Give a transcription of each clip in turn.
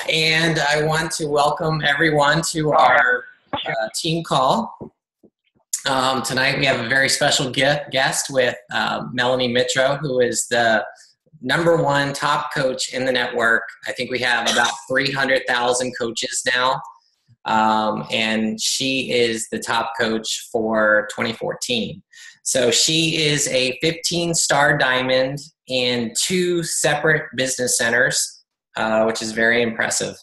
And I want to welcome everyone to our team call. Tonight we have a very special guest with Melanie Mitro, who is the #1 top coach in the network. I think we have about 300,000 coaches now. And she is the top coach for 2014. So she is a 15-star diamond in 2 separate business centers, which is very impressive.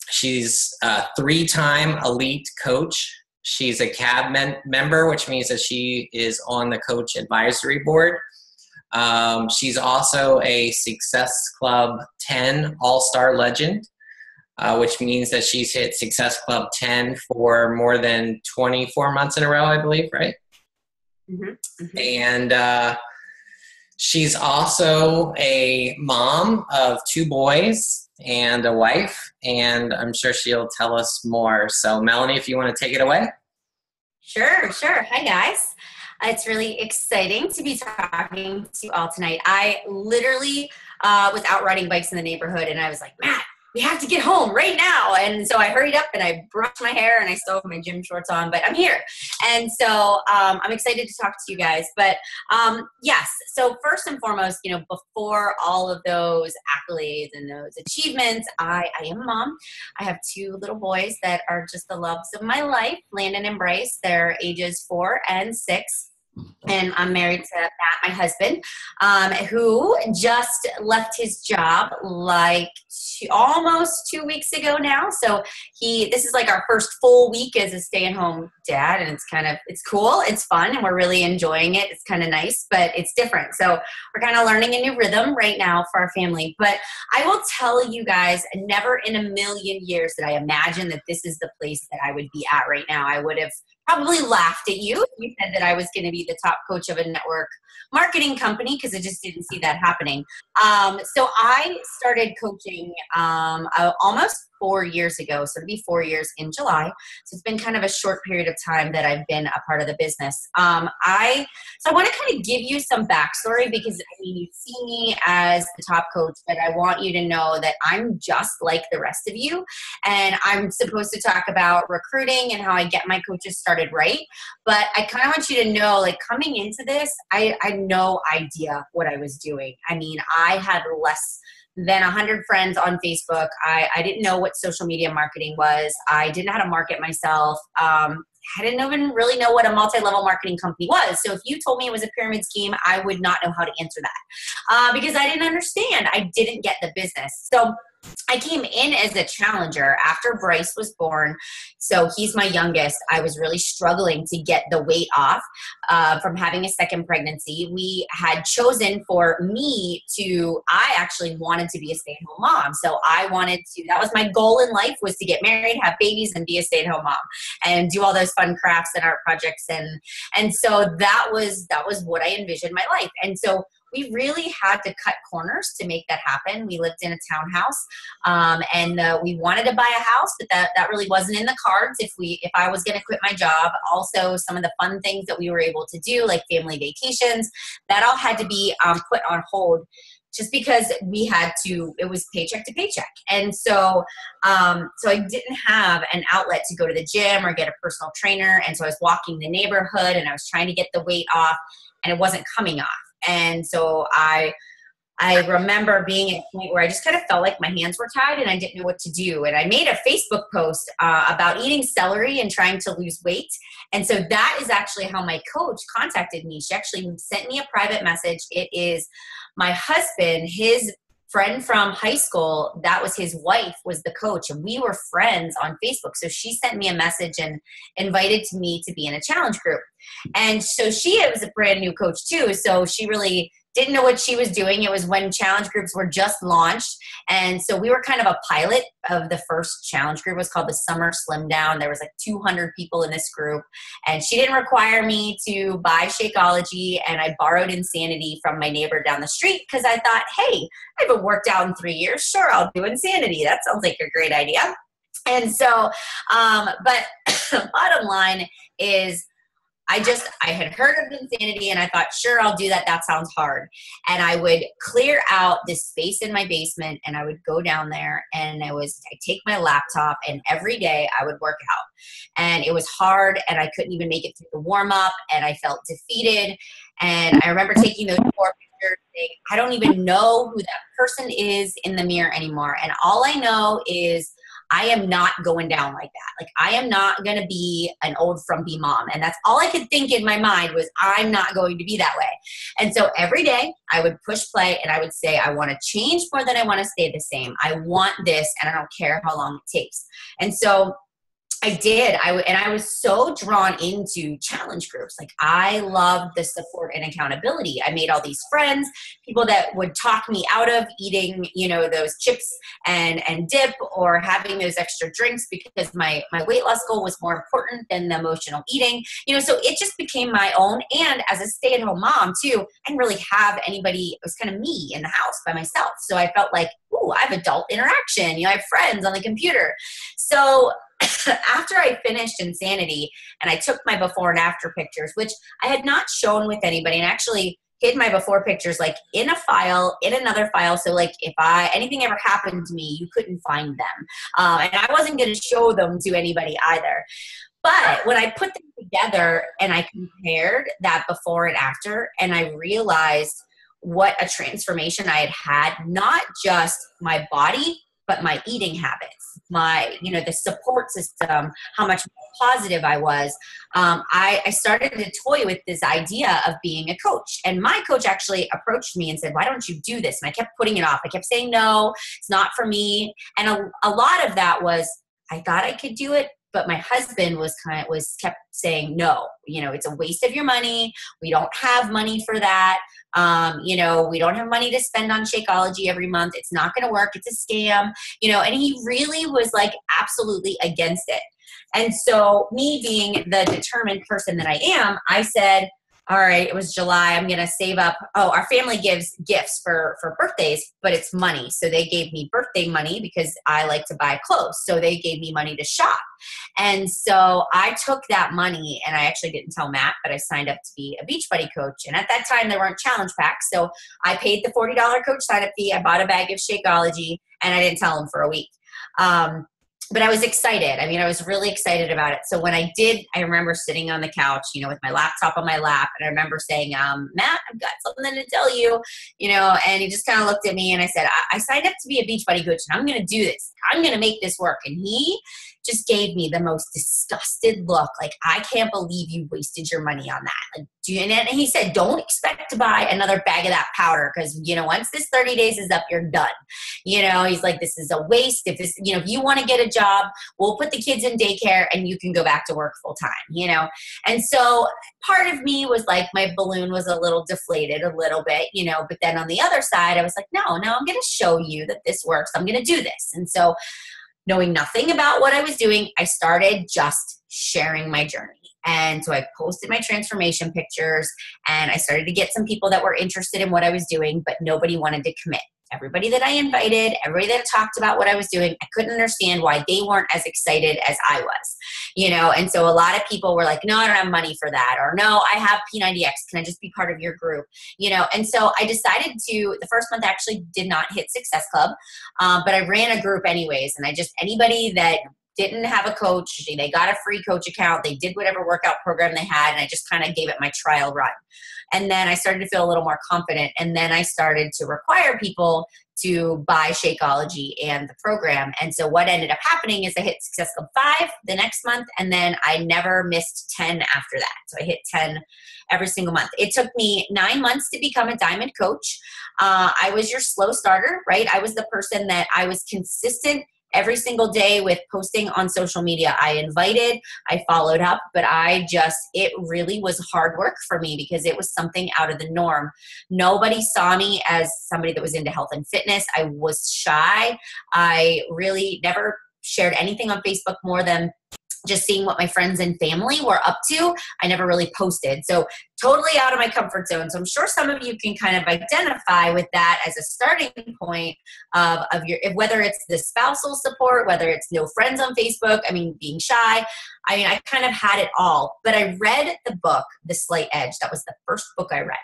She's a 3-time elite coach. She's a CAB member, which means that she is on the coach advisory board. She's also a Success Club 10 All-Star legend, which means that she's hit Success Club 10 for more than 24 months in a row, I believe, right? Mm-hmm. Mm-hmm. And she's also a mom of 2 boys and a wife, and I'm sure she'll tell us more. So, Melanie, if you want to take it away. Sure. Hi, guys. It's really exciting to be talking to you all tonight. I literally was out riding bikes in the neighborhood, and I was like, Matt, we have to get home right now. And so I hurried up and I brushed my hair and I still have my gym shorts on, but I'm here. And so I'm excited to talk to you guys. But yes, so first and foremost, before all of those accolades and those achievements, I am a mom. I have 2 little boys that are just the loves of my life, Landon and Bryce. They're ages 4 and 6. And I'm married to Matt, my husband, who just left his job like almost 2 weeks ago now. So this is like our first full week as a stay-at-home dad, and it's cool, it's fun, and we're really enjoying it. It's kind of nice, but it's different. So we're kind of learning a new rhythm right now for our family. But I will tell you guys, never in a million years did I imagine that this is the place that I would be at right now. I would have probably laughed at you if you said that I was going to be the top coach of a network marketing company, because I just didn't see that happening. So I started coaching almost 4 years ago. So it'll be 4 years in July. So it's been kind of a short period of time that I've been a part of the business. So I want to kind of give you some backstory, because you see me as the top coach, but I want you to know that I'm just like the rest of you. And I'm supposed to talk about recruiting and how I get my coaches started right. But I kind of want you to know, like, coming into this, I had no idea what I was doing. I had less than 100 friends on Facebook. I didn't know what social media marketing was. I didn't know how to market myself. I didn't even really know what a multi-level marketing company was. So if you told me it was a pyramid scheme, I would not know how to answer that because I didn't understand. I didn't get the business. So I came in as a challenger after Bryce was born. So he's my youngest. I was really struggling to get the weight off from having a second pregnancy. We had chosen for me I actually wanted to be a stay-at-home mom. So that was my goal in life, was to get married, have babies, and be a stay-at-home mom and do all those fun crafts and art projects. And so that was what I envisioned my life. And so we really had to cut corners to make that happen. We lived in a townhouse, and we wanted to buy a house, but that really wasn't in the cards if I was going to quit my job. Also, some of the fun things that we were able to do, like family vacations, that all had to be put on hold, just because it was paycheck to paycheck. And so I didn't have an outlet to go to the gym or get a personal trainer. And so I was walking the neighborhood and I was trying to get the weight off, and it wasn't coming off. And so I remember being at a point where I just kind of felt like my hands were tied and I didn't know what to do. And I made a Facebook post about eating celery and trying to lose weight. And so that is actually how my coach contacted me. She actually sent me a private message. It is my husband, his friend from high school, that was his wife, was the coach, and we were friends on Facebook. So she sent me a message and invited me to be in a challenge group. And so she was a brand new coach too. So she really didn't know what she was doing. It was when challenge groups were just launched. And so we were kind of a pilot of the first challenge group. It was called the Summer Slim Down. There was like 200 people in this group. And she didn't require me to buy Shakeology. And I borrowed Insanity from my neighbor down the street because I thought, hey, I haven't worked out in 3 years. Sure, I'll do Insanity. That sounds like a great idea. And so, but bottom line is, I had heard of Insanity and I thought, sure, I'll do that. That sounds hard. And I would clear out this space in my basement and I would go down there and I take my laptop and every day I would work out. And it was hard and I couldn't even make it through the warm up and I felt defeated. And I remember taking those 4 pictures saying, I don't even know who that person is in the mirror anymore. And all I know is I am not going down like that. Like, I am not going to be an old frumpy mom. And that's all I could think in my mind was, I'm not going to be that way. And so every day I would push play and I would say, I want to change more than I want to stay the same. I want this and I don't care how long it takes. And so I did. I was so drawn into challenge groups. Like, I loved the support and accountability. I made all these friends, people that would talk me out of eating, those chips and dip or having those extra drinks because my weight loss goal was more important than the emotional eating. So it just became my own. And as a stay-at-home mom too, I didn't really have anybody. It was kind of me in the house by myself. So I felt like, ooh, I have adult interaction. I have friends on the computer. So after I finished Insanity and I took my before and after pictures, which I had not shown with anybody, and actually hid my before pictures like in a file, in another file. So like if anything ever happened to me, you couldn't find them. And I wasn't going to show them to anybody either. But when I put them together and I compared that before and after, and I realized what a transformation I had, not just my body, but my eating habits, the support system, how much more positive I was. I started to toy with this idea of being a coach. And my coach actually approached me and said, why don't you do this? And I kept putting it off. I kept saying, no, it's not for me. And a lot of that was, I thought I could do it, but my husband kept saying, no, it's a waste of your money. We don't have money for that. We don't have money to spend on Shakeology every month. It's not going to work. It's a scam, and he really was like absolutely against it. And so me being the determined person that I am, I said, all right, it was July. I'm going to save up. Oh, our family gives gifts for birthdays, but it's money. So they gave me birthday money because I like to buy clothes. So they gave me money to shop. And so I took that money and I actually didn't tell Matt, but I signed up to be a Beachbody coach. And at that time there weren't challenge packs. So I paid the $40 coach sign up fee. I bought a bag of Shakeology and I didn't tell him for a week. But I was excited. I was really excited about it. So when I did, I remember sitting on the couch, with my laptop on my lap. And I remember saying, Matt, I've got something to tell you, and he just kind of looked at me and I said, I signed up to be a Beachbody coach and I'm going to do this. I'm going to make this work. And he just gave me the most disgusted look. Like, I can't believe you wasted your money on that. Like, and he said, don't expect to buy another bag of that powder because, once this 30 days is up, you're done. He's like, this is a waste. If you want to get a job, we'll put the kids in daycare and you can go back to work full time, And so part of me was like, my balloon was a little deflated a little bit, but then on the other side, I was like, no, I'm going to show you that this works. I'm going to do this. And so knowing nothing about what I was doing, I started just sharing my journey. And so I posted my transformation pictures and I started to get some people that were interested in what I was doing, but nobody wanted to commit. Everybody that I invited, everybody that talked about what I was doing, I couldn't understand why they weren't as excited as I was, and so a lot of people were like, no, I don't have money for that. Or no, I have P90X. Can I just be part of your group? And so I decided the first month actually did not hit Success Club, but I ran a group anyways. And anybody that didn't have a coach, they got a free coach account. They did whatever workout program they had. And I just kind of gave it my trial run. And then I started to feel a little more confident. And then I started to require people to buy Shakeology and the program. And so what ended up happening is I hit Success Club 5 the next month. And then I never missed 10 after that. So I hit 10 every single month. It took me 9 months to become a diamond coach. I was your slow starter, right? I was the person that I was consistent every single day with posting on social media. I invited, I followed up, but it really was hard work for me because it was something out of the norm. Nobody saw me as somebody that was into health and fitness. I was shy. I really never shared anything on Facebook more than just seeing what my friends and family were up to. I never really posted. So totally out of my comfort zone. So I'm sure some of you can kind of identify with that as a starting point of your, whether it's the spousal support, whether it's no friends on Facebook, I mean, being shy. I mean, I kind of had it all, but I read the book, The Slight Edge. That was the first book I read.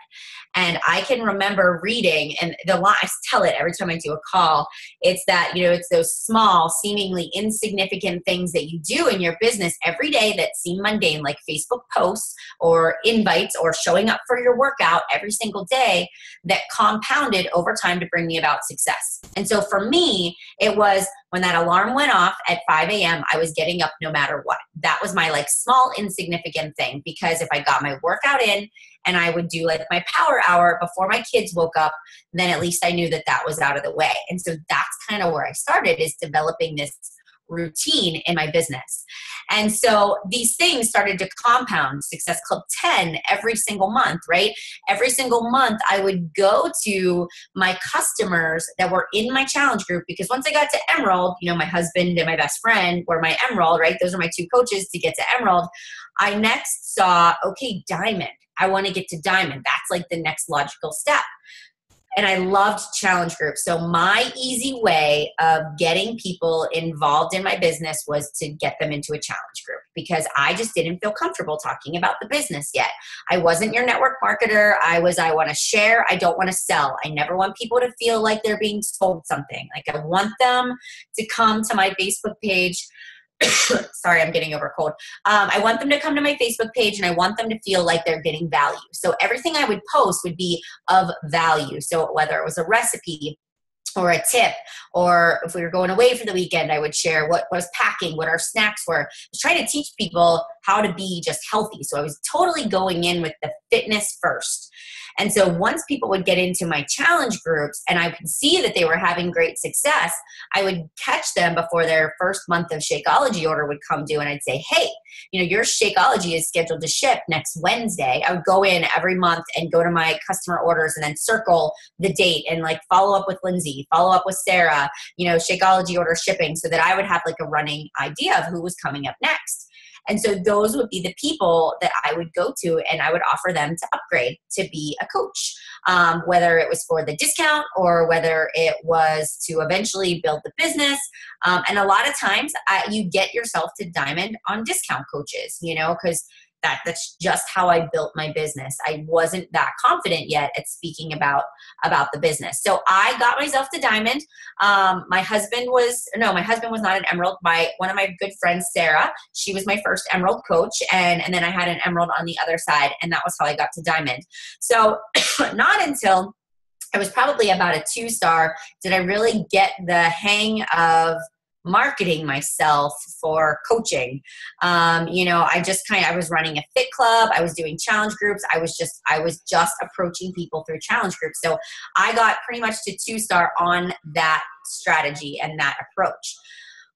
And I can remember reading, and the line, I tell it every time I do a call, it's that, you know, it's those small, seemingly insignificant things that you do in your business every day that seem mundane, like Facebook posts or invites or showing up for your workout every single day, that compounded over time to bring me about success. And so for me, it was when that alarm went off at 5 a.m., I was getting up no matter what. That was my like small insignificant thing, because if I got my workout in and I would do like my power hour before my kids woke up, then at least I knew that that was out of the way. And so that's kind of where I started, is developing this routine in my business. And so these things started to compound. Success Club 10 every single month, right? Every single month I would go to my customers that were in my challenge group, because once I got to Emerald, you know, my husband and my best friend were my Emerald, right? Those are my two coaches to get to Emerald. I next saw, okay, Diamond. I want to get to Diamond. That's like the next logical step. And I loved challenge groups. So my easy way of getting people involved in my business was to get them into a challenge group, because I just didn't feel comfortable talking about the business yet. I wasn't your network marketer. I want to share. I don't want to sell. I never want people to feel like they're being sold something. Like, I want them to come to my Facebook page. Sorry, I'm getting over a cold. I want them to come to my Facebook page, and I want them to feel like they're getting value. So everything I would post would be of value. So whether it was a recipe or a tip, or if we were going away for the weekend, I would share what was packing, what our snacks were. I was trying to teach people how to be just healthy. So I was totally going in with the fitness first. And so once people would get into my challenge groups and I could see that they were having great success, I would catch them before their first month of Shakeology order would come due, and I'd say, hey, you know, your Shakeology is scheduled to ship next Wednesday. I would go in every month and go to my customer orders and then circle the date and like follow up with Lindsay, follow up with Sarah, you know, Shakeology order shipping, so that I would have like a running idea of who was coming up next. And so those would be the people that I would go to, and I would offer them to upgrade to be a coach, whether it was for the discount or whether it was to eventually build the business. And a lot of times you get yourself to Diamond on discount coaches, you know, because that's just how I built my business. I wasn't that confident yet at speaking about the business. So I got myself to Diamond. My husband was not an Emerald. One of my good friends, Sarah, she was my first Emerald coach. And then I had an Emerald on the other side, and that was how I got to Diamond. So not until I was probably about a 2-star did I really get the hang of marketing myself for coaching. You know, I was running a fit club. I was doing challenge groups. I was just approaching people through challenge groups. So I got pretty much to 2-star on that strategy and that approach.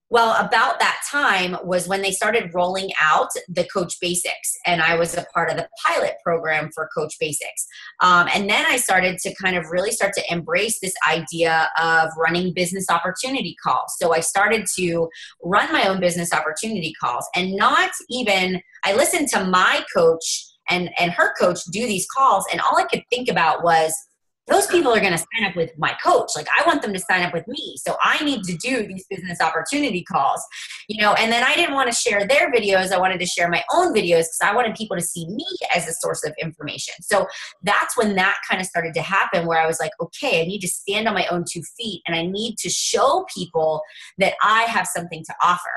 Well, about that time was when they started rolling out the Coach Basics, and I was a part of the pilot program for Coach Basics. And then I started to kind of really start to embrace this idea of running business opportunity calls. So I started to run my own business opportunity calls, and I listened to my coach and her coach do these calls, and all I could think about was, those people are going to sign up with my coach. Like, I want them to sign up with me. So I need to do these business opportunity calls, you know, and then I didn't want to share their videos. I wanted to share my own videos because I wanted people to see me as a source of information. So that's when that kind of started to happen, where I was like, okay, I need to stand on my own 2 feet, and I need to show people that I have something to offer.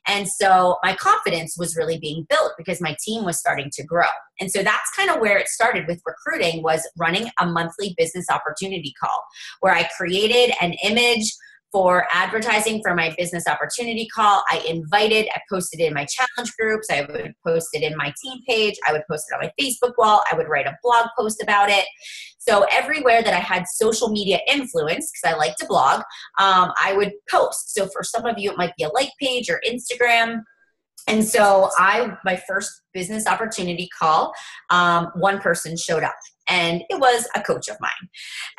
And so my confidence was really being built because my team was starting to grow. And so that's kind of where it started with recruiting, was running a monthly business opportunity call, where I created an image for advertising for my business opportunity call. I posted in my challenge groups. I would post it in my team page. I would post it on my Facebook wall. I would write a blog post about it. So everywhere that I had social media influence, because I like to blog, I would post. So for some of you, it might be a like page or Instagram. And so my first business opportunity call, one person showed up, and it was a coach of mine.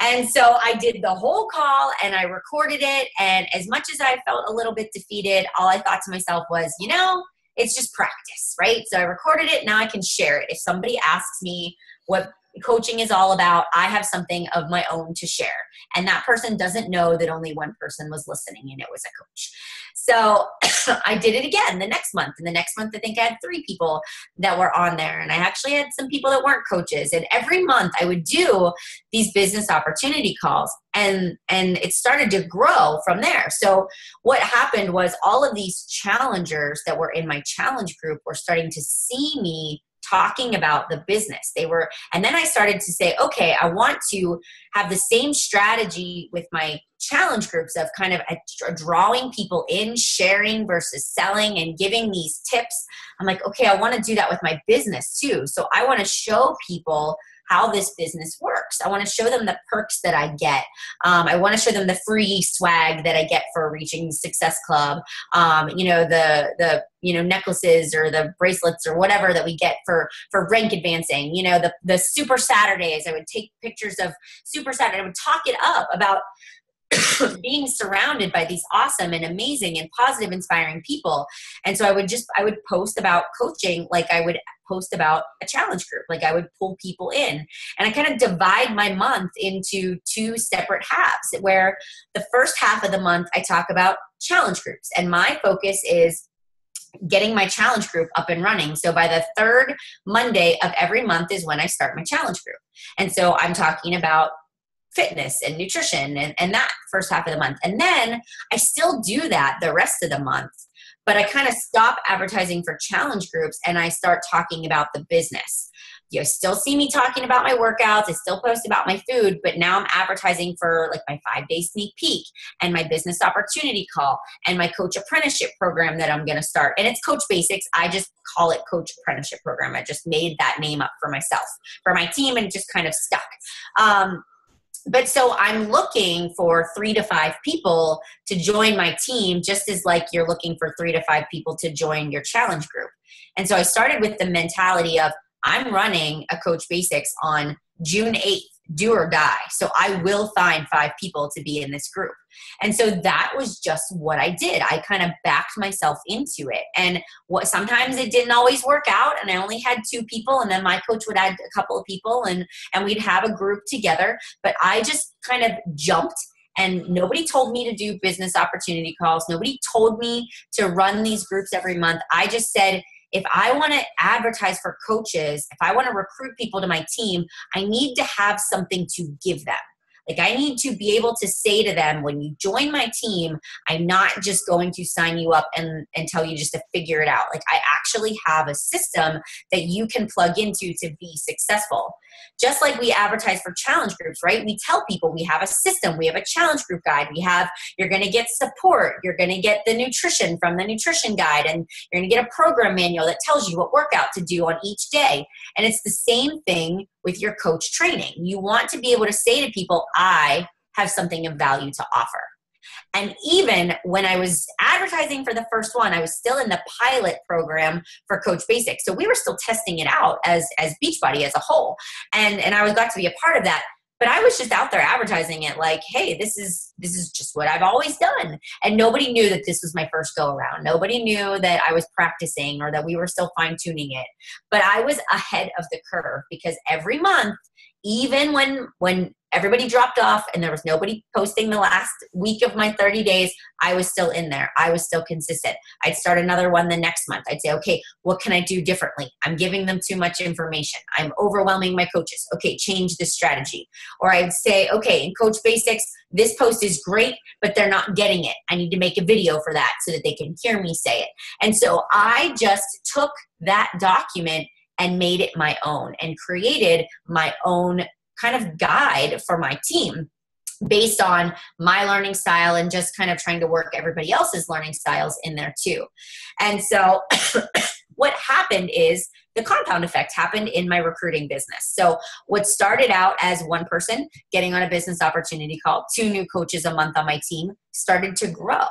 And so I did the whole call and I recorded it. And as much as I felt a little bit defeated, all I thought to myself was, you know, it's just practice, right? So I recorded it. Now I can share it. If somebody asks me what coaching is all about, I have something of my own to share. And that person doesn't know that only one person was listening and it was a coach. So I did it again the next month. And the next month, I think I had 3 people that were on there. And I actually had some people that weren't coaches. And every month I would do these business opportunity calls. And it started to grow from there. So what happened was all of these challengers that were in my challenge group were starting to see me talking about the business. And then I started to say, okay, I want to have the same strategy with my challenge groups of kind of drawing people in, sharing versus selling and giving these tips. I'm like, okay, I want to do that with my business too. So I want to show people how this business works. I want to show them the perks that I get. I want to show them the free swag that I get for Reaching Success Club. The necklaces or the bracelets or whatever that we get for rank advancing. The Super Saturdays. I would take pictures of Super Saturday. I would talk it up about being surrounded by these awesome and amazing and positive, inspiring people. And so I would post about coaching like I would post about a challenge group. Like I would pull people in, and I kind of divide my month into 2 separate halves, where the first half of the month I talk about challenge groups, and my focus is getting my challenge group up and running. So by the 3rd Monday of every month is when I start my challenge group. And so I'm talking about fitness and nutrition and that first half of the month. And then I still do that the rest of the month, but I kind of stop advertising for challenge groups and I start talking about the business. You still see me talking about my workouts. I still post about my food, but now I'm advertising for like my 5-day sneak peek and my business opportunity call and my coach apprenticeship program that I'm going to start. And it's Coach Basics. I just call it Coach Apprenticeship Program. I just made that name up for myself, for my team, and just kind of stuck. But so I'm looking for 3 to 5 people to join my team, just as like you're looking for 3 to 5 people to join your challenge group. And so I started with the mentality of I'm running a Coach Basics on June 8th, do or die. So I will find 5 people to be in this group. And so that was just what I did. I kind of backed myself into it. And sometimes it didn't always work out, and I only had 2 people, and then my coach would add a couple of people, and we'd have a group together. But I just kind of jumped, and nobody told me to do business opportunity calls. Nobody told me to run these groups every month. I just said, if I want to advertise for coaches, if I want to recruit people to my team, I need to have something to give them. Like I need to be able to say to them, when you join my team, I'm not just going to sign you up and tell you just to figure it out. Like I actually have a system that you can plug into to be successful. Just like we advertise for challenge groups, right? We tell people we have a system, we have a challenge group guide, you're going to get support, you're going to get the nutrition from the nutrition guide, and you're going to get a program manual that tells you what workout to do on each day. And it's the same thing with your coach training. You want to be able to say to people, I have something of value to offer. And even when I was advertising for the first one, I was still in the pilot program for Coach Basics. So we were still testing it out as Beachbody as a whole. And I got to be a part of that. But I was just out there advertising it like, hey, this is just what I've always done. And nobody knew that this was my first go around. Nobody knew that I was practicing or that we were still fine tuning it. But I was ahead of the curve, because every month, even when everybody dropped off and there was nobody posting the last week of my 30 days, I was still in there. I was still consistent. I'd start another one the next month. I'd say, okay, what can I do differently? I'm giving them too much information. I'm overwhelming my coaches. Okay, change this strategy. Or I'd say, okay, in Coach Basics, this post is great, but they're not getting it. I need to make a video for that so that they can hear me say it. And so I just took that document and made it my own and created my own kind of guide for my team based on my learning style and just kind of trying to work everybody else's learning styles in there too. And so what happened is the compound effect happened in my recruiting business. So what started out as one person getting on a business opportunity call, 2 new coaches a month on my team, started to grow.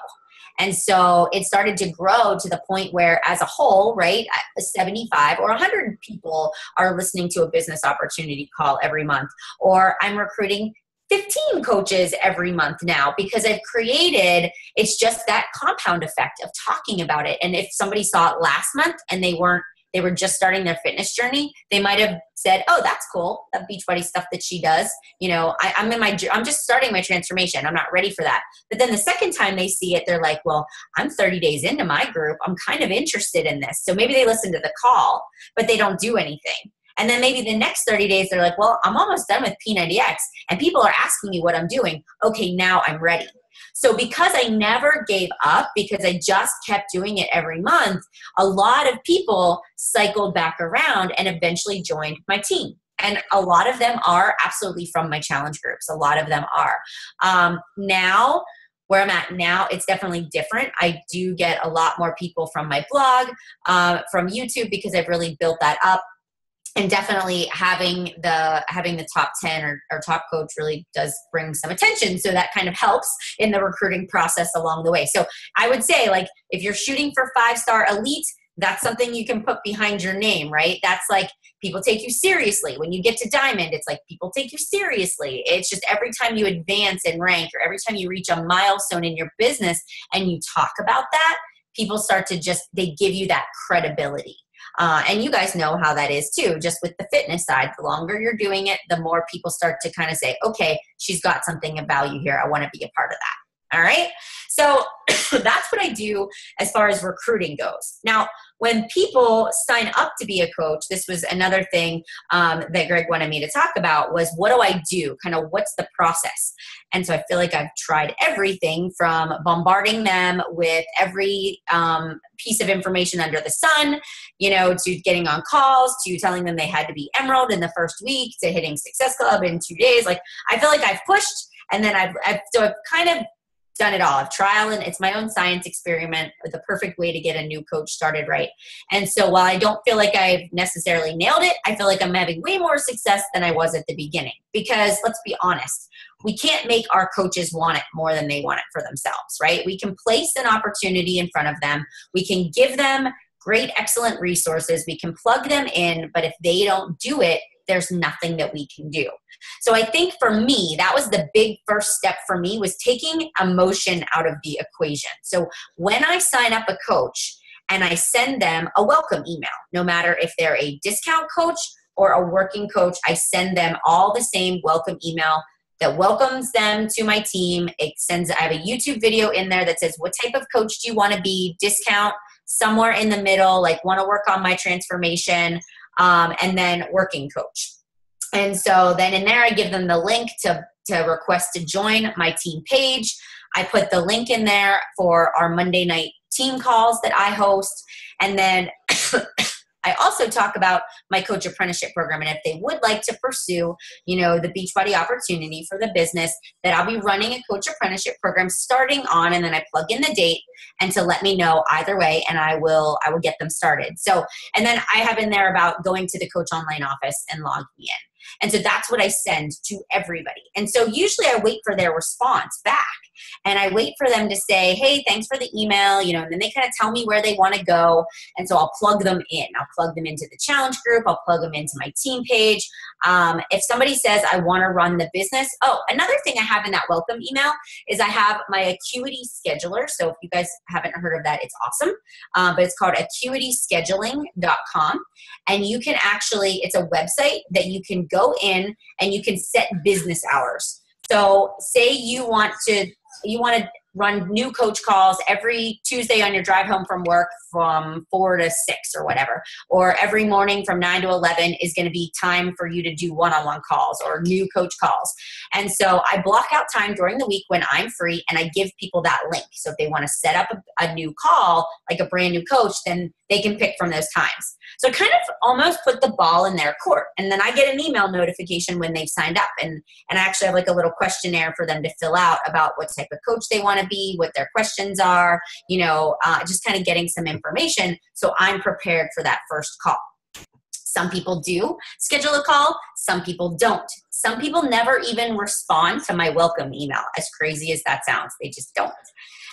And so it started to grow to the point where as a whole, right, 75 or 100 people are listening to a business opportunity call every month. Or I'm recruiting 15 coaches every month now because I've created, it's just that compound effect of talking about it. And if somebody saw it last month and they were just starting their fitness journey, they might have said, oh, that's cool, that Beachbody stuff that she does. You know, I'm just starting my transformation. I'm not ready for that. But then the second time they see it, they're like, well, I'm 30 days into my group. I'm kind of interested in this. So maybe they listen to the call, but they don't do anything. And then maybe the next 30 days, they're like, well, I'm almost done with P90X and people are asking me what I'm doing. Okay, now I'm ready. So because I never gave up, because I just kept doing it every month, a lot of people cycled back around and eventually joined my team. And a lot of them are absolutely from my challenge groups. A lot of them are. Now, where I'm at now, it's definitely different. I do get a lot more people from my blog, from YouTube, because I've really built that up. And definitely having the top 10 or top coach really does bring some attention. So that kind of helps in the recruiting process along the way. So I would say, like, if you're shooting for 5-star elite, that's something you can put behind your name, right? That's like, people take you seriously. When you get to diamond, it's like people take you seriously. It's just every time you advance in rank or every time you reach a milestone in your business and you talk about that, people start to they give you that credibility. And you guys know how that is too, just with the fitness side. The longer you're doing it, the more people start to kind of say, okay, she's got something of value here. I want to be a part of that. All right. So that's what I do as far as recruiting goes. Now, when people sign up to be a coach, this was another thing that Greg wanted me to talk about was, what do I do? Kind of what's the process? And so I feel like I've tried everything from bombarding them with every piece of information under the sun, you know, to getting on calls, to telling them they had to be Emerald in the first week, to hitting Success Club in 2 days. Like, I feel like I've pushed, and then I've kind of done it all. I've trial, and it's my own science experiment, the perfect way to get a new coach started right. And so while I don't feel like I've necessarily nailed it, I feel like I'm having way more success than I was at the beginning. Because let's be honest, we can't make our coaches want it more than they want it for themselves, right? We can place an opportunity in front of them. We can give them great, excellent resources. We can plug them in, but if they don't do it, there's nothing that we can do. So I think for me, that was the big first step for me, was taking emotion out of the equation. So when I sign up a coach and I send them a welcome email, no matter if they're a discount coach or a working coach, I send them all the same welcome email that welcomes them to my team. I have a YouTube video in there that says, what type of coach do you want to be? Discount, somewhere in the middle, like want to work on my transformation, and then working coach. And so then in there, I give them the link to request to join my team page. I put the link in there for our Monday night team calls that I host. And then I also talk about my coach apprenticeship program. And if they would like to pursue, you know, the Beachbody opportunity for the business, that I'll be running a coach apprenticeship program starting on, and then I plug in the date and to let me know either way, and I will get them started. So, and then I have in there about going to the coach online office and logging in. And so that's what I send to everybody. And so usually I wait for their response back, and I wait for them to say, hey, thanks for the email, you know, and then they kind of tell me where they want to go. And so I'll plug them in. I'll plug them into the challenge group. I'll plug them into my team page. If somebody says, I want to run the business. Oh, another thing I have in that welcome email is I have my Acuity Scheduler. So if you guys haven't heard of that, it's awesome. But it's called acuityscheduling.com. And you can actually, it's a website that you can go in and you can set business hours. So say you want to run new coach calls every Tuesday on your drive home from work from 4 to 6 or whatever, or every morning from 9 to 11 is going to be time for you to do one-on-one calls or new coach calls. And so I block out time during the week when I'm free, and I give people that link. So if they want to set up a new call, like a brand new coach, then they can pick from those times. So kind of almost put the ball in their court. And then I get an email notification when they've signed up. And I actually have like a little questionnaire for them to fill out about what type of coach they want to be, what their questions are, you know, just kind of getting some information. So I'm prepared for that first call. Some people do schedule a call. Some people don't. Some people never even respond to my welcome email, as crazy as that sounds. They just don't.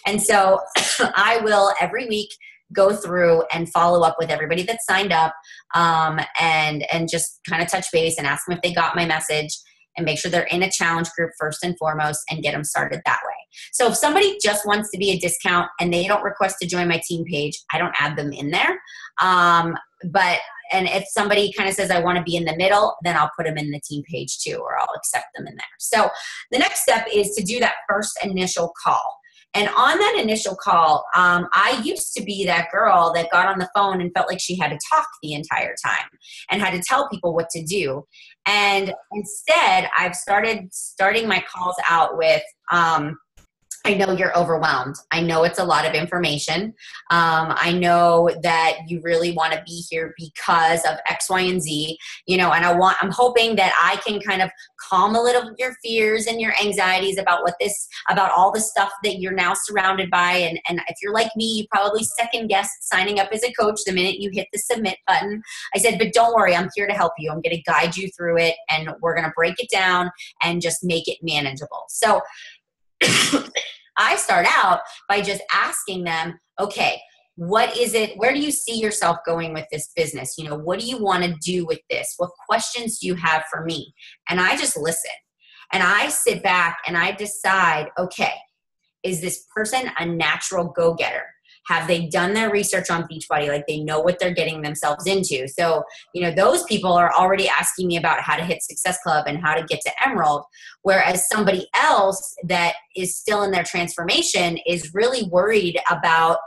And so I will every week go through and follow up with everybody that signed up, and just kind of touch base and ask them if they got my message. and make sure they're in a challenge group first and foremost and get them started that way. So if somebody just wants to be a discount and they don't request to join my team page, I don't add them in there. And if somebody kind of says, I want to be in the middle, then I'll put them in the team page too, or I'll accept them in there. So the next step is to do that first initial call. And on that initial call, I used to be that girl that got on the phone and felt like she had to talk the entire time and had to tell people what to do. And instead, I've starting my calls out with, I know you're overwhelmed. I know it's a lot of information. I know that you really want to be here because of X, Y, and Z, and I'm hoping that I can kind of calm a little of your fears and your anxieties about all the stuff that you're now surrounded by. And if you're like me, you probably second guess signing up as a coach the minute you hit the submit button. I said, but don't worry, I'm here to help you. I'm going to guide you through it, and we're going to break it down and just make it manageable. So I start out by just asking them, okay, what is it? Where do you see yourself going with this business? What do you want to do with this? What questions do you have for me? And I just listen, and I sit back and I decide, okay, is this person a natural go-getter? Have they done their research on Beachbody? Like, they know what they're getting themselves into. So, those people are already asking me about how to hit Success Club and how to get to Emerald. Whereas somebody else that is still in their transformation is really worried about,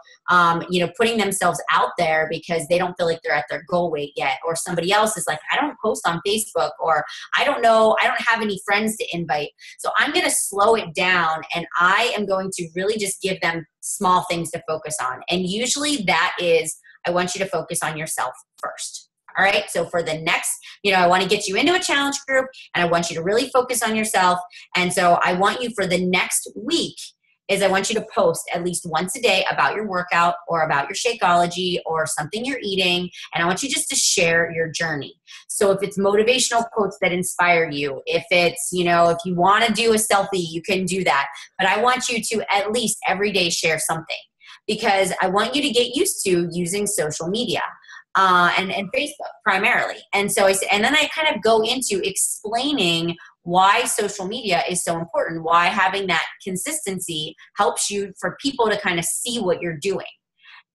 putting themselves out there because they don't feel like they're at their goal weight yet. Or somebody else is like, I don't post on Facebook, or I don't have any friends to invite. So I'm going to slow it down, and I am going to really just give them small things to focus on. And usually that is, I want you to focus on yourself first. All right. So for the next, I want to get you into a challenge group, and I want you to really focus on yourself. And so I want you for the next week I want you to post at least once a day about your workout or about your Shakeology or something you're eating. And I want you just to share your journey. So if it's motivational quotes that inspire you, if it's, if you want to do a selfie, you can do that. But I want you to at least every day share something, because I want you to get used to using social media. And Facebook primarily. And so and then I kind of go into explaining why social media is so important, why having that consistency helps you, for people to kind of see what you're doing.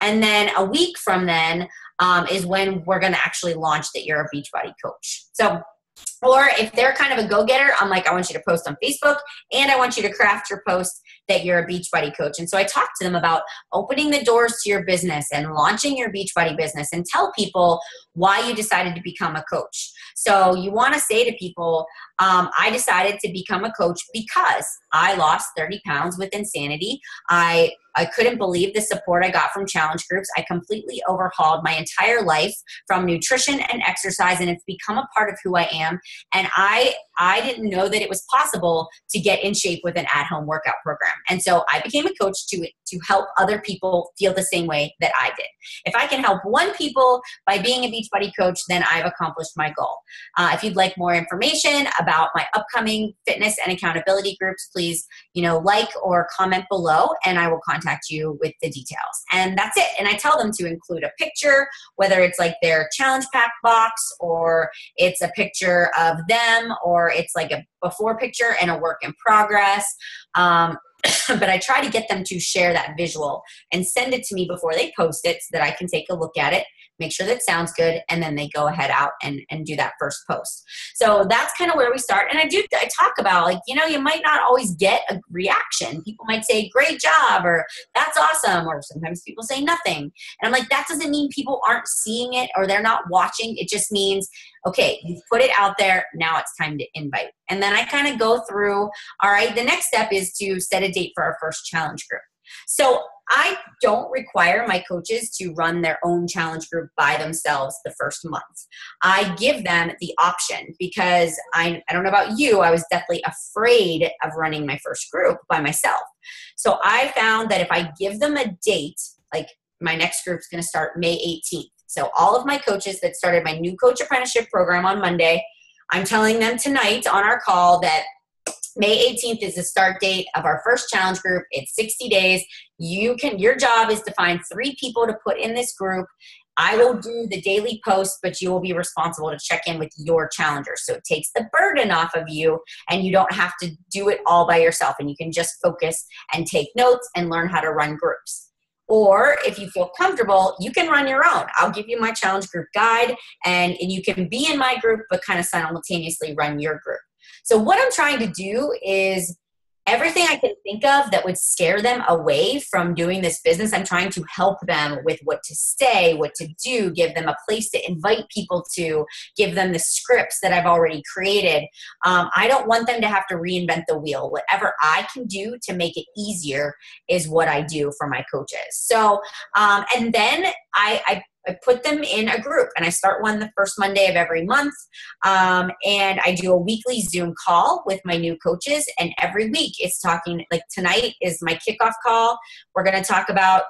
And then a week from then is when we're going to actually launch that you're a Beachbody coach. So, or if they're kind of a go-getter, I'm like, I want you to post on Facebook, and I want you to craft your post that you're a Beachbody coach. And so I talk to them about opening the doors to your business and launching your Beachbody business, and tell people why you decided to become a coach. So you want to say to people, I decided to become a coach because I lost 30 pounds with insanity. I couldn't believe the support I got from challenge groups. I completely overhauled my entire life from nutrition and exercise, and it's become a part of who I am. And I didn't know that it was possible to get in shape with an at-home workout program. And so I became a coach to help other people feel the same way that I did. If I can help one people by being a Beachbody coach, then I've accomplished my goal. If you'd like more information about my upcoming fitness and accountability groups, please, like or comment below, and I will contact you with the details. And that's it. And I tell them to include a picture, whether it's like their challenge pack box, or it's a picture of them, or it's like a before picture and a work in progress. But I try to get them to share that visual and send it to me before they post it, so that I can take a look at it, make sure that sounds good, and then they go ahead out and do that first post. So that's kind of where we start. And I talk about, like, you might not always get a reaction. People might say, great job, or that's awesome, or sometimes people say nothing. And I'm like, that doesn't mean people aren't seeing it or they're not watching. It just means, okay, you've put it out there, now it's time to invite. And then I kind of go through, all right, the next step is to set a date for our first challenge group. So I don't require my coaches to run their own challenge group by themselves the first month. I give them the option, because I don't know about you, I was definitely afraid of running my first group by myself. So I found that if I give them a date, like my next group's going to start May 18th. So all of my coaches that started my new coach apprenticeship program on Monday, I'm telling them tonight on our call that May 18th is the start date of our first challenge group. It's 60 days. Your job is to find 3 people to put in this group, I will do the daily post, but you will be responsible to check in with your challengers. So it takes the burden off of you and you don't have to do it all by yourself, and you can just focus and take notes and learn how to run groups. Or if you feel comfortable, you can run your own. I'll give you my challenge group guide, and you can be in my group, but kind of simultaneously run your group. So what I'm trying to do is everything I can think of that would scare them away from doing this business, I'm trying to help them with what to say, what to do, give them a place to invite people to, give them the scripts that I've already created. I don't want them to have to reinvent the wheel. Whatever I can do to make it easier is what I do for my coaches. So, and then I put them in a group, and I start one the first Monday of every month. And I do a weekly Zoom call with my new coaches. And every week it's talking, like tonight is my kickoff call. We're going to talk about,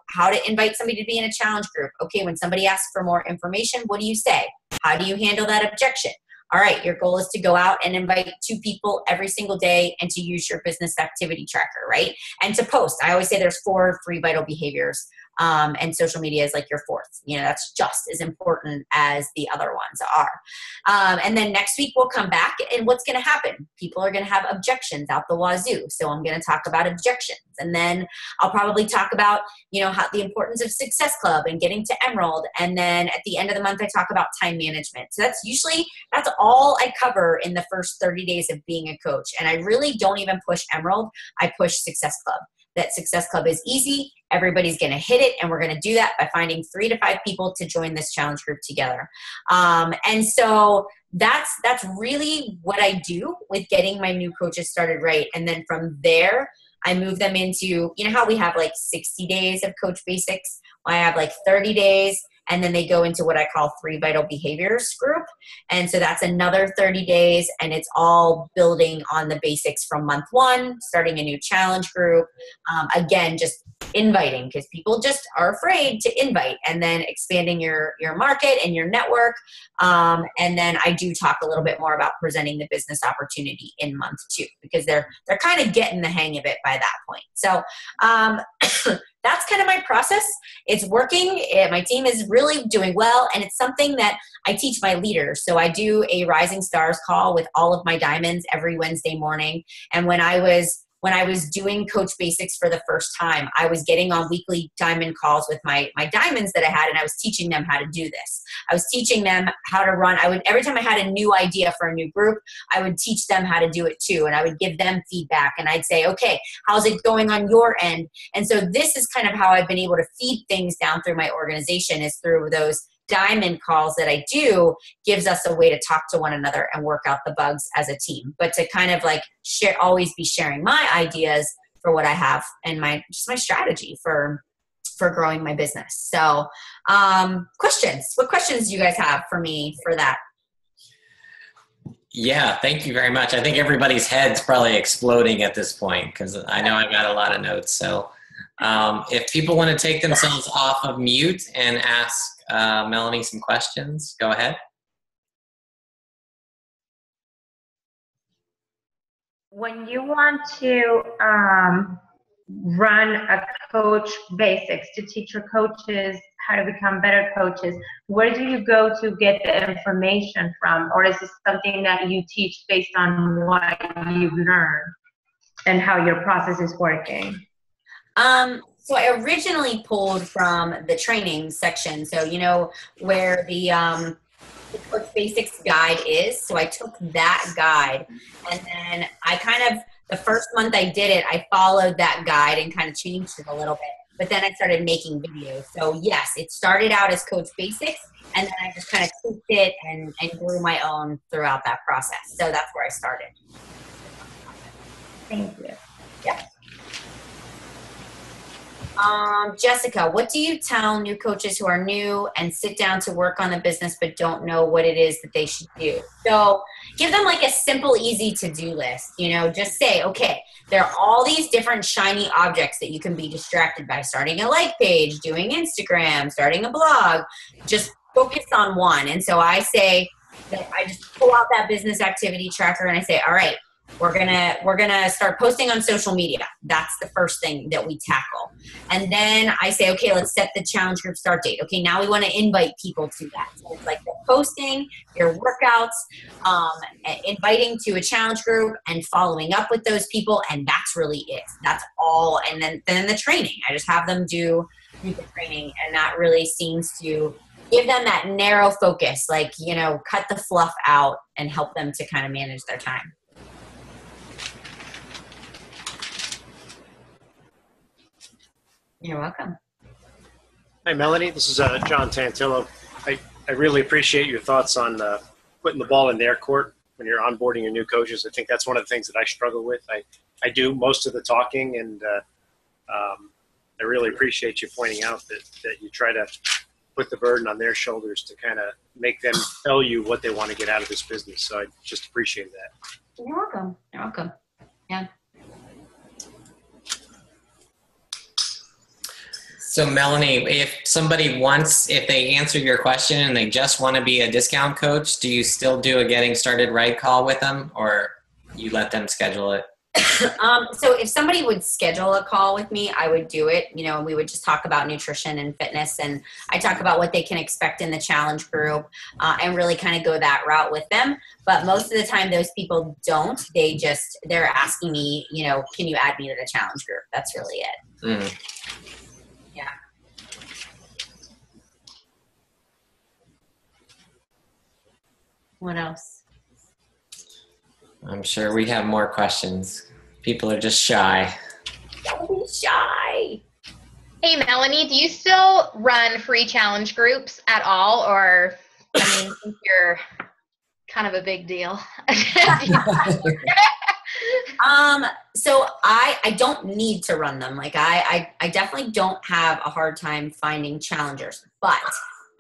how to invite somebody to be in a challenge group. Okay, when somebody asks for more information, what do you say? How do you handle that objection? All right, your goal is to go out and invite 2 people every single day and to use your business activity tracker, right? And to post. I always say there's 4 free vital behaviors. And social media is like your 4th. That's just as important as the other ones are. And then next week we'll come back, and what's going to happen? People are going to have objections out the wazoo. So I'm going to talk about objections. And then I'll probably talk about, how the importance of Success Club and getting to Emerald. And then at the end of the month, I talk about time management. So that's all I cover in the first 30 days of being a coach. And I really don't even push Emerald. I push Success Club. That Success Club is easy. Everybody's going to hit it. And we're going to do that by finding 3 to 5 people to join this challenge group together. And so that's really what I do with getting my new coaches started right. And then from there, I move them into, how we have like 60 days of Coach Basics. I have like 30 days. And then they go into what I call 3 vital behaviors group. And so that's another 30 days. And it's all building on the basics from month 1, starting a new challenge group. Again, just inviting, because people just are afraid to invite, and then expanding your market and your network. And then I do talk a little bit more about presenting the business opportunity in month 2, because they're kind of getting the hang of it by that point. So, that's kind of my process. It's working. My team is really doing well, and it's something that I teach my leaders. So I do a Rising Stars call with all of my diamonds every Wednesday morning. And when I was doing Coach Basics for the first time, I was getting on weekly diamond calls with my diamonds that I had, and I was teaching them how to do this. I was teaching them how to run. Every time I had a new idea for a new group, I would teach them how to do it too. And I would give them feedback, and I'd say, okay, how's it going on your end? And so this is kind of how I've been able to feed things down through my organization, is through those diamond calls that I do. Gives us a way to talk to one another and work out the bugs as a team, but to kind of like always be sharing my ideas for what I have and my strategy for growing my business. So, questions, what questions do you guys have for me for that? Yeah, thank you very much. I think everybody's head's probably exploding at this point, because I know I've got a lot of notes. So if people want to take themselves off of mute and ask Melanie some questions, go ahead. When you want to run a Coach Basics to teach your coaches how to become better coaches, where do you go to get the information from? Or is this something that you teach based on what you've learned and how your process is working? So I originally pulled from the training section. So, where the Coach Basics guide is. So I took that guide, and then the first month I did it, I followed that guide and kind of changed it a little bit. But then I started making videos. So yes, it started out as Coach Basics, and then I just kind of tweaked it and grew my own throughout that process. So that's where I started. Thank you. Yeah. Jessica, what do you tell new coaches who are new and sit down to work on the business but don't know what it is that they should do? So give them like a simple, easy to-do list. Just say, okay, there are all these different shiny objects that you can be distracted by. Starting a like page, doing Instagram, starting a blog. Just focus on one. And so I say that I just pull out that business activity tracker and I say, all right, We're gonna start posting on social media. That's the first thing that we tackle. And then I say, okay, let's set the challenge group start date. Okay, now we want to invite people to that. So it's like the posting, your workouts, inviting to a challenge group and following up with those people. And that's really it. That's all. And then the training. I just have them do the training, and that really seems to give them that narrow focus, like, cut the fluff out and help them to kind of manage their time. You're welcome. Hi, Melanie. This is John Tantillo. I really appreciate your thoughts on putting the ball in their court when you're onboarding your new coaches. I think that's one of the things that I struggle with. I do most of the talking, and I really appreciate you pointing out that you try to put the burden on their shoulders to kind of make them tell you what they want to get out of this business. So I just appreciate that. You're welcome. You're welcome. Yeah. So Melanie, if they answer your question and they just want to be a discount coach, do you still do a getting started right call with them, or you let them schedule it? So if somebody would schedule a call with me, I would do it, and we would just talk about nutrition and fitness, and I talk about what they can expect in the challenge group, and really kind of go that route with them. But most of the time those people don't. They're asking me, can you add me to the challenge group? That's really it. Mm. Yeah. What else? I'm sure we have more questions. People are just shy. Don't be shy. Hey, Melanie, do you still run free challenge groups at all? Or, I think you're kind of a big deal. So I don't need to run them. Like I definitely don't have a hard time finding challengers, but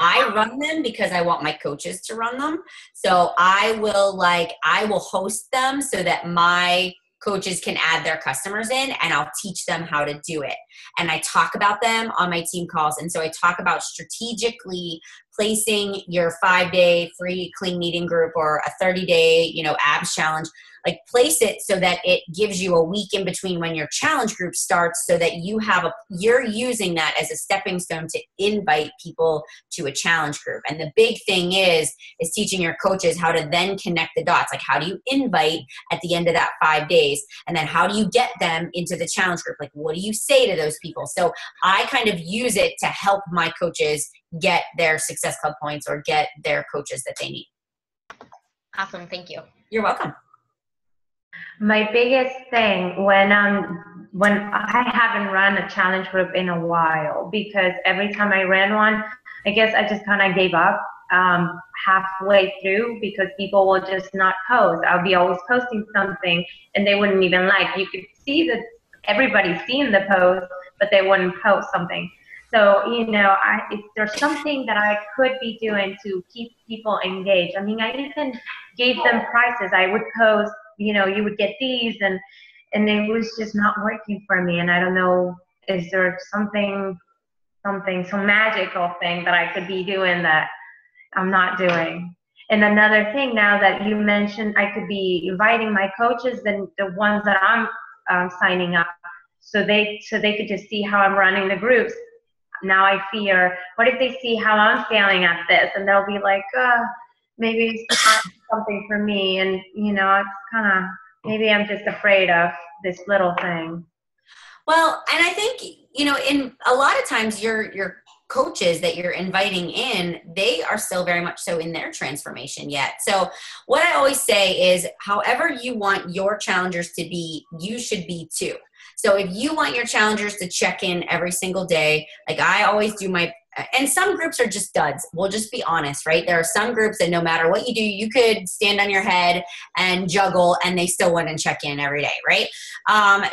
I run them because I want my coaches to run them. So I will host them so that my coaches can add their customers in, and I'll teach them how to do it. And I talk about them on my team calls. And so I talk about strategically placing your 5-day free clean eating group or a 30-day, abs challenge. Like place it so that it gives you a week in between when your challenge group starts, so that you're using that as a stepping stone to invite people to a challenge group. And the big thing is teaching your coaches how to then connect the dots. Like, how do you invite at the end of that 5 days? And then how do you get them into the challenge group? Like, what do you say to those people? So I kind of use it to help my coaches get their Success Club points or get their coaches that they need. Awesome. Thank you. You're welcome. My biggest thing when I haven't run a challenge group in a while, because every time I ran one, I guess I just kind of gave up halfway through, because people will just not post. I'll be always posting something and they wouldn't even like. You could see that everybody's seeing the post, but they wouldn't post something. So, if there's something that I could be doing to keep people engaged. I mean, I even gave them prizes. I would post, you would get these, and it was just not working for me. And I don't know, is there some magical thing that I could be doing that I'm not doing? And another thing, now that you mentioned, I could be inviting my coaches, and the ones that I'm signing up, so they could just see how I'm running the groups. Now I fear, what if they see how I'm failing at this, and they'll be like, maybe it's not something for me. And, it's kind of, maybe I'm just afraid of this little thing. Well, and I think, in a lot of times your coaches that you're inviting in, they are still very much so in their transformation yet. So what I always say is, however you want your challengers to be, you should be too. So if you want your challengers to check in every single day, like I always do and some groups are just duds. We'll just be honest, right? There are some groups that no matter what you do, you could stand on your head and juggle and they still wouldn't check in every day, right? But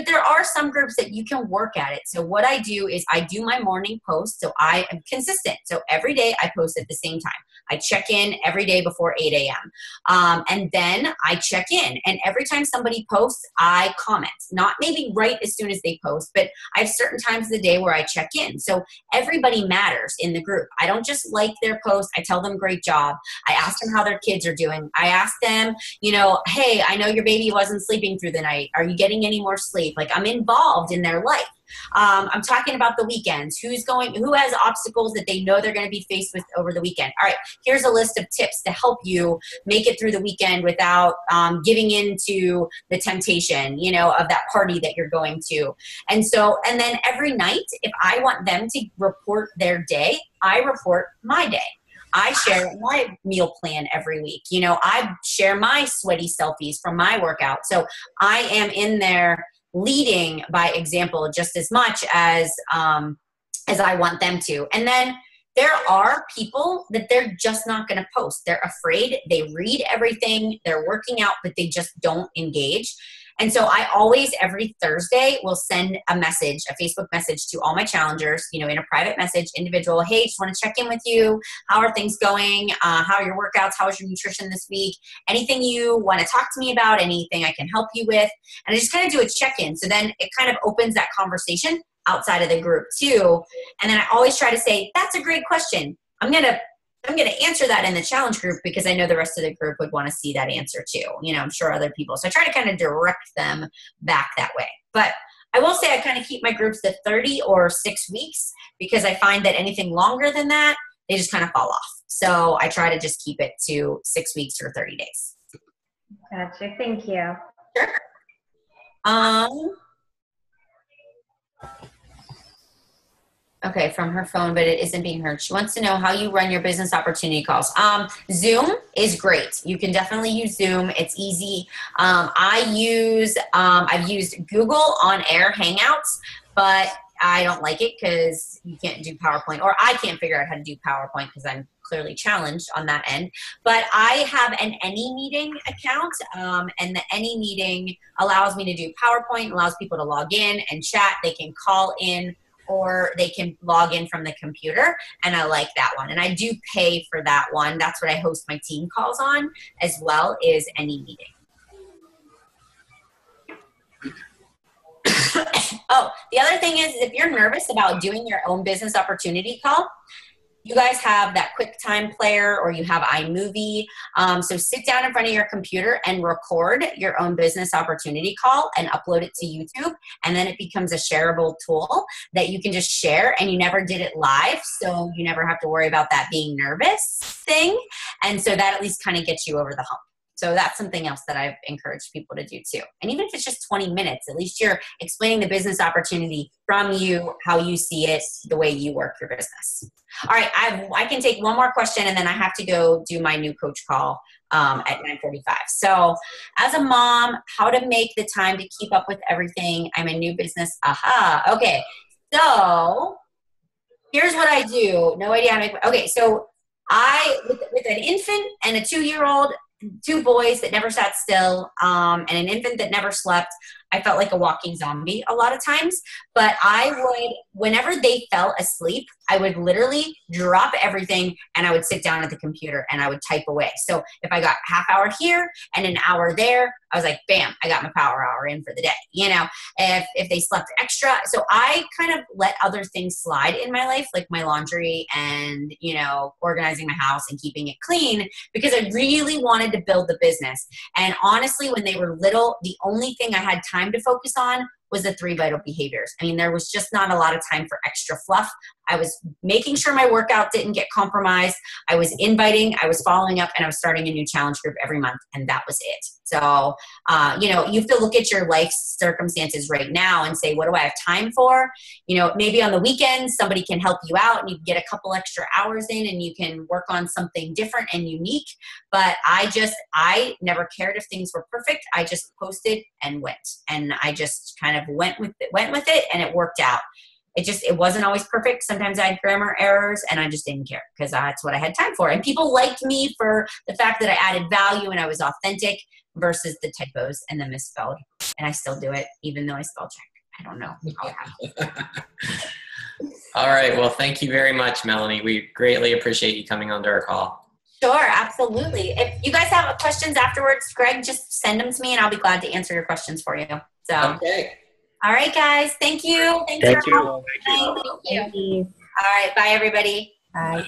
there are some groups that you can work at it. So what I do is I do my morning post. So I am consistent. So every day I post at the same time. I check in every day before 8 a.m. And then I check in. And every time somebody posts, I comment. Not maybe right as soon as they post, but I have certain times of the day where I check in. So everybody matters in the group. I don't just like their post. I tell them great job. I ask them how their kids are doing. I ask them, hey, I know your baby wasn't sleeping through the night. Are you getting any more sleep? Like, I'm involved in their life. I'm talking about the weekends. Who has obstacles that they know they're going to be faced with over the weekend? All right, here's a list of tips to help you make it through the weekend without giving into the temptation, of that party that you're going to. And then every night, if I want them to report their day, I report my day. I share my meal plan every week. I share my sweaty selfies from my workout. So I am in there leading by example just as much as I want them to. And then there are people that they're just not going to post. They're afraid. They read everything. They're working out, but they just don't engage. And so I always, every Thursday, will send a Facebook message to all my challengers, in a private message, individual. Hey, just want to check in with you. How are things going? How are your workouts? How is your nutrition this week? Anything you want to talk to me about? Anything I can help you with? And I just kind of do a check-in. So then it kind of opens that conversation outside of the group too. And then I always try to say, that's a great question. I'm going to answer that in the challenge group because I know the rest of the group would want to see that answer too. I'm sure other people. So I try to kind of direct them back that way. But I will say I kind of keep my groups to 30 or 6 weeks because I find that anything longer than that, they just kind of fall off. So I try to just keep it to 6 weeks or 30 days. Gotcha. Thank you. Sure. Okay, from her phone, but it isn't being heard. She wants to know how you run your business opportunity calls. Zoom is great. You can definitely use Zoom. It's easy. I've used Google On Air Hangouts, but I don't like it because you can't do PowerPoint, or I can't figure out how to do PowerPoint because I'm clearly challenged on that end. But I have an AnyMeeting account, and the AnyMeeting allows me to do PowerPoint, allows people to log in and chat. They can call in, or they can log in from the computer, and I like that one. And I do pay for that one. That's what I host my team calls on, as well as AnyMeeting. Oh, the other thing is if you're nervous about doing your own business opportunity call, you guys have that QuickTime player or you have iMovie. So sit down in front of your computer and record your own business opportunity call and upload it to YouTube. And then it becomes a shareable tool that you can just share, and you never did it live. So you never have to worry about that being nervous thing. And so that at least kind of gets you over the hump. So that's something else that I've encouraged people to do too. And even if it's just 20 minutes, at least you're explaining the business opportunity from you, how you see it, the way you work your business. All right, I can take one more question, and then I have to go do my new coach call at 9:45. So as a mom, how to make the time to keep up with everything. I'm a new business. Aha. Okay. So here's what I do. No idea how to make. Okay. So with an infant and a 2-year-old, 2 boys that never sat still, and an infant that never slept, I felt like a walking zombie a lot of times. But I would, whenever they fell asleep, I would literally drop everything and I would sit down at the computer and I would type away. So if I got half hour here and an hour there, I was like, bam, I got my power hour in for the day. If they slept extra. So I kind of let other things slide in my life, like my laundry and, organizing my house and keeping it clean, because I really wanted to build the business. And honestly, when they were little, the only thing I had time to focus on was the 3 vital behaviors. I mean, there was just not a lot of time for extra fluff. I was making sure my workout didn't get compromised. I was inviting, I was following up, and I was starting a new challenge group every month, and that was it. So, you have to look at your life circumstances right now and say, what do I have time for? Maybe on the weekends, somebody can help you out and you can get a couple extra hours in and you can work on something different and unique. But I never cared if things were perfect. I just posted and went. And I just kind of went with it and it worked out. It wasn't always perfect. Sometimes I had grammar errors and I just didn't care because that's what I had time for. And people liked me for the fact that I added value and I was authentic versus the typos and the misspelled. And I still do it even though I spell check. I don't know. All right. Well, thank you very much, Melanie. We greatly appreciate you coming onto our call. Sure, absolutely. If you guys have questions afterwards, Greg, just send them to me and I'll be glad to answer your questions for you. So okay. All right, guys. Thank you. Thanks Thank for you. all. Thank you. Thank you. All right. Bye, everybody. Bye.